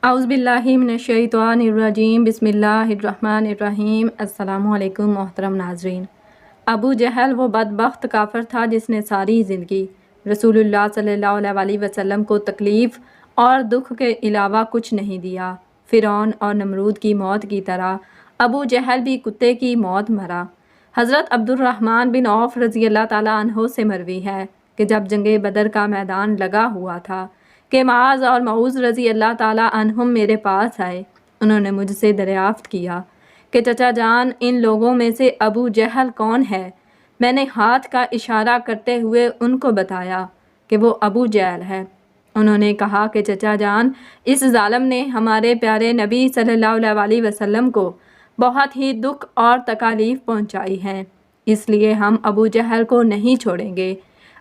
औज़ुबिल्लाहिमिनश्शैतानिर्रजीम बिस्मिल्लाहिर्रहमानिर्रहीम। अस्सलामुअलैकुम मोहतरम नाज़रीन। अबू जहल वो बदबख्त काफिर था जिसने सारी ज़िंदगी रसूलुल्लाह सल्लल्लाहु अलैहि वसल्लम को तकलीफ़ और दुख के अलावा कुछ नहीं दिया। फ़िरौन और नमरूद की मौत की तरह अबू जहल भी कुत्ते की मौत मरा। हज़रत अब्दुर्रहमान बिन औफ़ रज़ी अल्लाह ताला अन्हो से मरवी है कि जब जंगे बदर का मैदान लगा हुआ था कि माज़ और मऊज़ रज़ी अल्लाह ताला अन्हुम मेरे पास आए। उन्होंने मुझसे दरियाफ़्त किया कि चचा जान, इन लोगों में से अबू जहल कौन है? मैंने हाथ का इशारा करते हुए उनको बताया कि वो अबू जहल है। उन्होंने कहा कि चचा जान, इस ज़ालिम ने हमारे प्यारे नबी सल्लल्लाहु अलैहि वसल्लम को बहुत ही दुख और तकालीफ़ पहुँचाई है, इसलिए हम अबू जहल को नहीं छोड़ेंगे।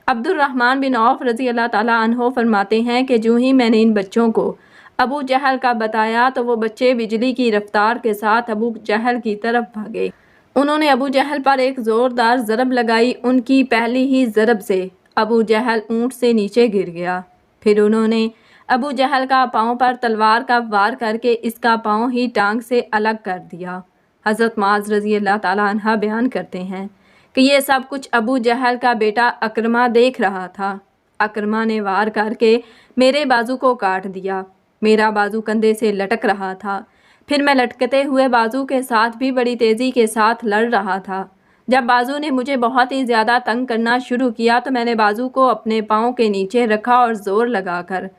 अब्दुर्रहमान बिन औफ़ रज़ी अल्लाह ताला अन्हो फरमाते हैं कि जो ही मैंने इन बच्चों को अबू जहल का बताया तो वो बच्चे बिजली की रफ्तार के साथ अबू जहल की तरफ भागे। उन्होंने अबू जहल पर एक ज़ोरदार ज़रब लगाई। उनकी पहली ही ज़रब से अबू जहल ऊँट से नीचे गिर गया। फिर उन्होंने अबू जहल का पाँव पर तलवार का वार करके इसका पाँव ही टांग से अलग कर दिया। हज़रत माज़ रज़ी अल्लाह ताला अन्हा बयान करते हैं कि ये सब कुछ अबू जहल का बेटा अकरमा देख रहा था। अकरमा ने वार करके मेरे बाजू को काट दिया। मेरा बाजू कंधे से लटक रहा था। फिर मैं लटकते हुए बाजू के साथ भी बड़ी तेज़ी के साथ लड़ रहा था। जब बाजू ने मुझे बहुत ही ज़्यादा तंग करना शुरू किया तो मैंने बाजू को अपने पाँव के नीचे रखा और ज़ोर लगाकर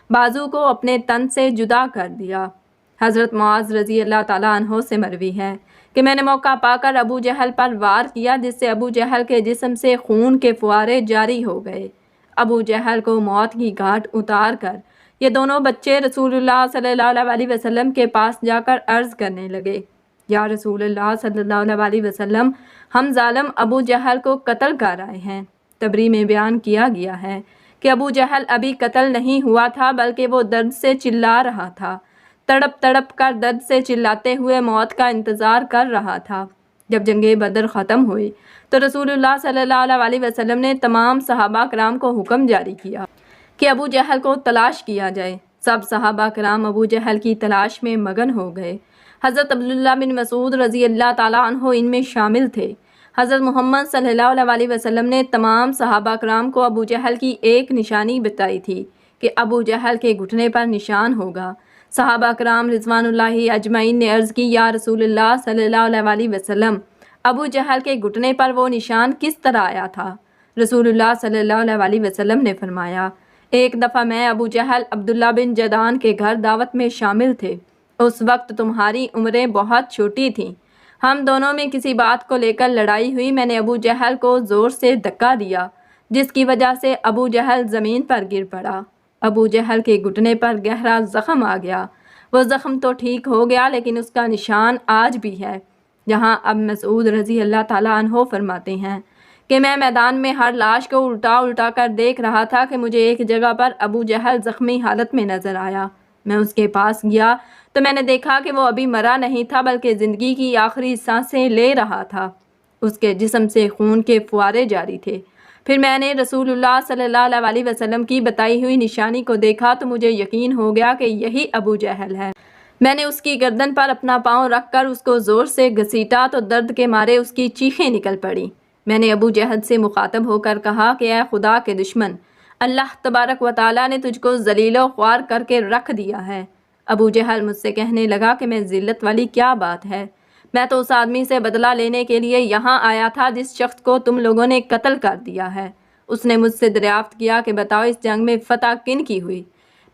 बाजू को अपने तन से जुदा कर दिया। हज़रत मुआज़ रज़ी अल्लाह ताला अन्हो से मरवी है कि मैंने मौका पाकर अबू जहल पर वार किया, जिससे अबू जहल के जिस्म से खून के फुआरे जारी हो गए। अबू जहल को मौत की घाट उतार कर ये दोनों बच्चे रसूलुल्लाह सल्लल्लाहु अलैहि वसल्लम के पास जाकर अर्ज़ करने लगे, या रसूलुल्लाह सल्लल्लाहु अलैहि वसल्लम, हम ज़ालिम अबू जहल को कत्ल कर आए हैं। तबरी में बयान किया गया है कि अबू जहल अभी कत्ल नहीं हुआ था, बल्कि वो दर्द से चिल्ला रहा था। तड़प तड़प कर दर्द से चिल्लाते हुए मौत का इंतज़ार कर रहा था। जब जंगे बदर ख़त्म हुई तो रसूलुल्लाह सल्लल्लाहु अलैहि वसल्लम ने तमाम सहाबा कराम को हुक्म जारी किया कि अबू जहल को तलाश किया जाए। सब सहाबा कराम अबू जहल की तलाश में मगन हो गए। हज़रत अब्दुल्लाह बिन मसूद रज़ी अल्लाह ताला अन्हो इनमें शामिल थे। हज़रत मोहम्मद सल्लल्लाहु अलैहि वसल्लम ने तमाम सहाबा कराम को अबू जहल की एक निशानी बताई थी कि अबू जहल के घुटने पर निशान होगा। सहाबा कराम रिज़वानुल्लाहि अजमईन ने अर्ज़ की, या रसूलुल्लाह सल्लल्लाहु अलैहि वसल्लम, अबू जहल के घुटने पर वो निशान किस तरह आया था? रसूलुल्लाह सल्लल्लाहु अलैहि वसल्लम ने फरमाया, एक दफ़ा मैं अबू जहल अब्दुल्ला बिन जदान के घर दावत में शामिल थे। उस वक्त तुम्हारी उम्रें बहुत छोटी थीं। हम दोनों में किसी बात को लेकर लड़ाई हुई। मैंने अबू जहल को ज़ोर से धक्का दिया, जिसकी वजह से अबू जहल ज़मीन पर गिर पड़ा। अबू जहल के घुटने पर गहरा ज़ख़म आ गया। वो ज़ख़म तो ठीक हो गया, लेकिन उसका निशान आज भी है। जहाँ अब मसूद रज़ी अल्लाह ताला अन्हो फरमाते हैं कि मैं मैदान में हर लाश को उल्टा उल्टा कर देख रहा था कि मुझे एक जगह पर अबू जहल ज़ख्मी हालत में नज़र आया। मैं उसके पास गया तो मैंने देखा कि वो अभी मरा नहीं था, बल्कि ज़िंदगी की आखिरी सांसें ले रहा था। उसके जिस्म से खून के फुआरे जारी थे। फिर मैंने रसूलुल्लाह सल्लल्लाहु अलैहि वसल्लम की बताई हुई निशानी को देखा तो मुझे यकीन हो गया कि यही अबू जहल है। मैंने उसकी गर्दन पर अपना पाँव रख कर उसको ज़ोर से घसीटा तो दर्द के मारे उसकी चीखें निकल पड़ी। मैंने अबू जहल से मुखातब होकर कहा कि ऐ खुदा के दुश्मन, अल्लाह तबारक व तआला ने तुझको ज़लीलो ख्वार करके रख दिया है। अबू जहल मुझसे कहने लगा कि मैं ज़िल्लत वाली क्या बात है, मैं तो उस आदमी से बदला लेने के लिए यहाँ आया था जिस शख्स को तुम लोगों ने कत्ल कर दिया है। उसने मुझसे दरियाफ्त किया कि बताओ, इस जंग में फ़तह किन की हुई?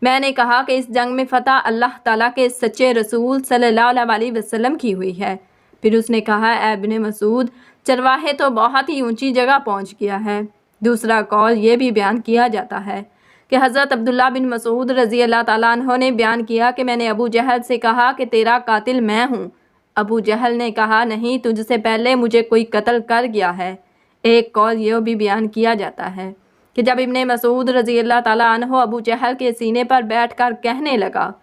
मैंने कहा कि इस जंग में फ़तह अल्लाह ताला के सच्चे रसूल सल्लल्लाहु अलैहि वसल्लम की हुई है। फिर उसने कहा, ऐ इब्ने मसूद, चरवाहे तो बहुत ही ऊंची जगह पहुंच गया है। दूसरा कौल ये भी बयान किया जाता है कि हज़रत अब्दुल्ला बिन मसूद रज़ी अल्लाह ताला अन्हो ने बयान किया कि मैंने अबू जहल से कहा कि तेरा कातिल मैं हूँ। अबू जहल ने कहा, नहीं, तुझसे पहले मुझे कोई कत्ल कर गया है। एक कौल यह भी बयान किया जाता है कि जब इब्ने मसूद रज़ी अल्लाह ताला अन्हो अबू जहल के सीने पर बैठकर कहने लगा,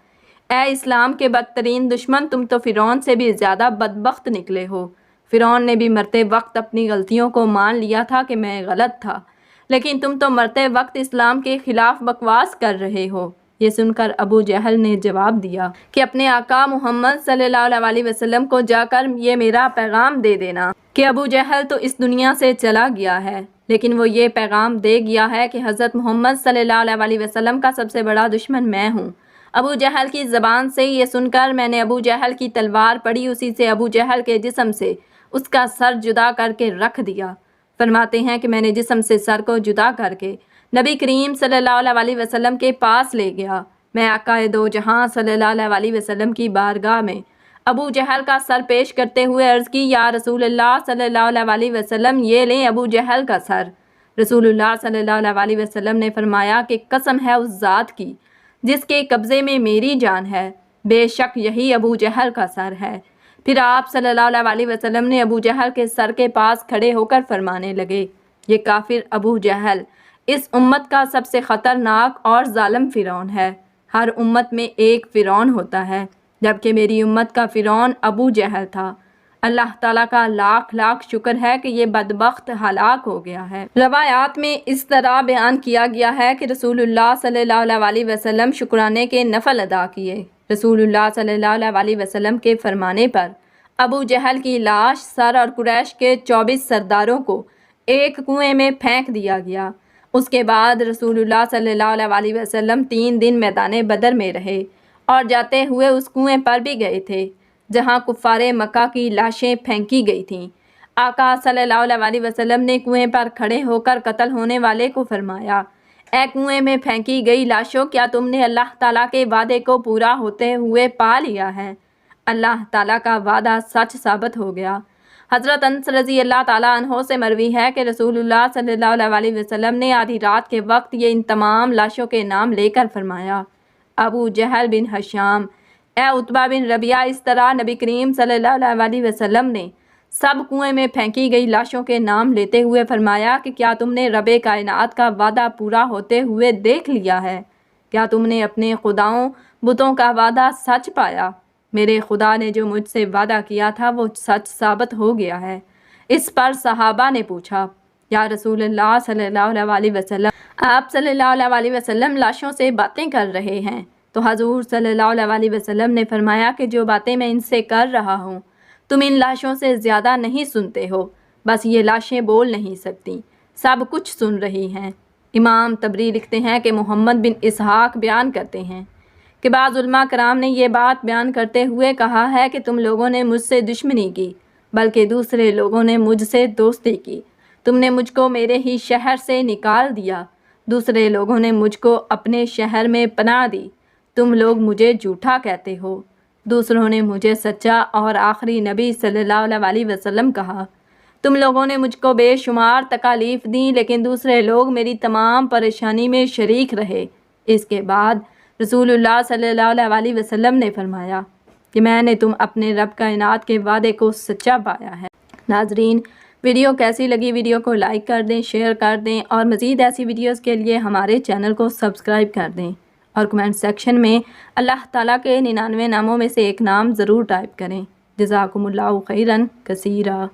ए इस्लाम के बदतरीन दुश्मन, तुम तो फ़िरौन से भी ज़्यादा बदबख्त निकले हो। फ़िरौन ने भी मरते वक्त अपनी गलतियों को मान लिया था कि मैं गलत था, लेकिन तुम तो मरते वक्त इस्लाम के ख़िलाफ़ बकवास कर रहे हो। یہ سن کر ابو جہل نے جواب دیا کہ اپنے آقا محمد صلی اللہ علیہ وسلم کو جا کر یہ میرا پیغام دے دینا کہ ابو جہل تو اس دنیا سے چلا گیا ہے، لیکن وہ یہ پیغام دے گیا ہے کہ حضرت محمد صلی اللہ علیہ وسلم کا سب سے بڑا دشمن میں ہوں۔ ابو جہل کی زبان سے یہ سن کر میں نے ابو جہل کی تلوار پڑی، اسی سے ابو جہل کے جسم سے اس کا سر جدا کر کے رکھ دیا۔ فرماتے ہیں کہ میں نے جسم سے سر کو جدا کر کے نبی کریم صلی اللہ علیہ وسلم کے پاس لے گیا۔ میں آقا دو جہاں صلی اللہ علیہ وسلم کی بارگاہ میں ابو جہل کا سر پیش کرتے ہوئے عرض کی، یا رسول اللہ صلی اللہ علیہ وسلم، یہ لیں ابو جہل کا سر۔ رسول اللہ صلی اللہ علیہ وسلم نے فرمایا کہ قسم ہے اس ذات کی جس کے قبضے میں میری جان ہے، بے شک یہی ابو جہل کا سر ہے۔ پھر آپ صلی اللہ علیہ وسلم نے ابو جہل کے سر کے پاس کھڑے ہو کر فرمانے لگے، یہ کافر ابو جہل اس امت کا سب سے خطرناک اور ظالم فرعون ہے۔ ہر امت میں ایک فرعون ہوتا ہے، جبکہ میری امت کا فرعون ابو جہل تھا۔ اللہ تعالیٰ کا لاکھ لاکھ شکر ہے کہ یہ بدبخت ہلاک ہو گیا ہے۔ روایات میں اس طرح بیان کیا گیا ہے کہ رسول اللہ صلی اللہ علیہ وسلم شکرانے کے نفل ادا کیے۔ رسول اللہ صلی اللہ علیہ وسلم کے فرمانے پر ابو جہل کی لاش سر اور قریش کے 24 سرداروں کو ایک کنویں میں پھینک دیا گیا۔ اس کے بعد رسول اللہ صلی اللہ علیہ وسلم 3 دن میدان بدر میں رہے اور جاتے ہوئے اس کنویں پر بھی گئے تھے جہاں کفار مکہ کی لاشیں پھینکی گئی تھیں۔ آقا صلی اللہ علیہ وسلم نے کنویں پر کھڑے ہو کر قتل ہونے والے کو فرمایا، اے کنویں میں پھینکی گئی لاشوں، کیا تم نے اللہ تعالیٰ کے وعدے کو پورا ہوتے ہوئے پا لیا ہے؟ اللہ تعالیٰ کا وعدہ سچ ثابت ہو گیا۔ حضرت انس رضی اللہ تعالیٰ عنہ سے مروی ہے کہ رسول اللہ صلی اللہ علیہ وسلم نے آدھی رات کے وقت یہ ان تمام لاشوں کے نام لے کر فرمایا، ابو جہل بن ہشام، اے عتبہ بن ربیعہ۔ اس طرح نبی کریم صلی اللہ علیہ وسلم نے سب کنویں میں پھینکی گئی لاشوں کے نام لیتے ہوئے فرمایا کہ کیا تم نے رب کائنات کا وعدہ پورا ہوتے ہوئے دیکھ لیا ہے؟ کیا تم نے اپنے خداؤں بتوں کا وعدہ سچ پایا؟ میرے خدا نے جو مجھ سے وعدہ کیا تھا وہ سچ ثابت ہو گیا ہے۔ اس پر صحابہ نے پوچھا، یا رسول اللہ صلی اللہ علیہ وسلم، آپ صلی اللہ علیہ وسلم لاشوں سے باتیں کر رہے ہیں؟ تو حضور صلی اللہ علیہ وسلم نے فرمایا کہ جو باتیں میں ان سے کر رہا ہوں تم ان لاشوں سے زیادہ نہیں سنتے ہو، بس یہ لاشیں بول نہیں سکتی، سب کچھ سن رہی ہیں۔ امام طبری لکھتے ہیں کہ محمد بن اسحاق بیان کرتے ہیں کہ بعض علماء کرام نے یہ بات بیان کرتے ہوئے کہا ہے کہ تم لوگوں نے مجھ سے دشمنی کی، بلکہ دوسرے لوگوں نے مجھ سے دوستی کی۔ تم نے مجھ کو میرے ہی شہر سے نکال دیا، دوسرے لوگوں نے مجھ کو اپنے شہر میں پناہ دی۔ تم لوگ مجھے جھوٹا کہتے ہو، دوسروں نے مجھے سچا اور آخری نبی صلی اللہ علیہ وسلم کہا۔ تم لوگوں نے مجھ کو بے شمار تکالیف دیں، لیکن دوسرے لوگ میری تمام پریشانی میں شریک رہے۔ اس کے بعد رسول اللہ صلی اللہ علیہ وسلم نے فرمایا کہ میں نے تم اپنے رب کائنات کے وعدے کو سچا پایا ہے۔ ناظرین، ویڈیو کیسی لگی؟ ویڈیو کو لائک کر دیں، شیئر کر دیں اور مزید ایسی ویڈیوز کے لیے ہمارے چینل کو سبسکرائب کر دیں، اور کمنٹ سیکشن میں اللہ تعالیٰ کے 99 ناموں میں سے ایک نام ضرور ٹائپ کریں۔ جزاکم اللہ خیراً کثیرا۔